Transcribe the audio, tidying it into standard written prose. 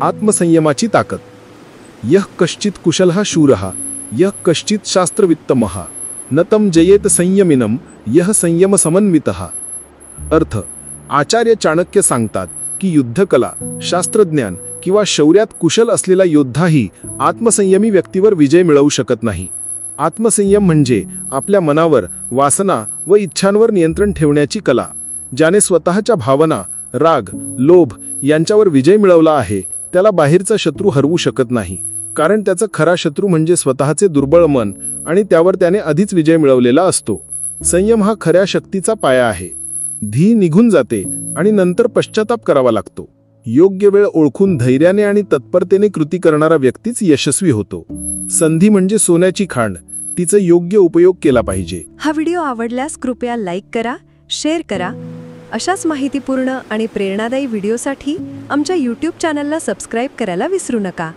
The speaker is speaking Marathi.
आत्मसंयमाची ताकद. यः कश्चित कुशलः शूरः यः कश्चित शास्त्रवित्तमः न तं जयेत संयमिनं यः संयम समन्वितः. अर्थ: आचार्य चाणक्य सांगतात की युद्धकला, शास्त्रज्ञान किंवा शौर्यात कुशल असलेला योद्धाही आत्मसंयमी व्यक्तीवर विजय मिळवू शकत नाही. आत्मसंयम म्हणजे आपल्या मनावर, वासना व इच्छांवर नियंत्रण ठेवण्याची कला. ज्याने स्वतःच्या भावना, राग, लोभ यांच्यावर विजय मिळवला आहे त्याला बाहेरचा शत्रू हरवू शकत नाही, कारण त्याचा खरा शत्रू म्हणजे स्वतःचे दुर्बळ मन आणि त्यावर त्याने आधीच विजय मिळवलेला असतो. संयम हा खऱ्या शक्तीचा पाया आहे. धी निघून जाते आणि नंतर पश्चाताप करावा लागतो. योग्य वेळ ओळखून धैर्याने आणि तत्परतेने कृती करणारा व्यक्तीच यशस्वी होतो. संधी म्हणजे सोन्याची खाण, तिचा योग्य उपयोग केला पाहिजे. हा व्हिडिओ आवडल्यास कृपया लाईक करा, शेअर करा. अशाच माहितीपूर्ण आणि प्रेरणादायी व्हिडिओसाठी आमच्या YouTube चॅनलला सबस्क्राईब करायला विसरू नका.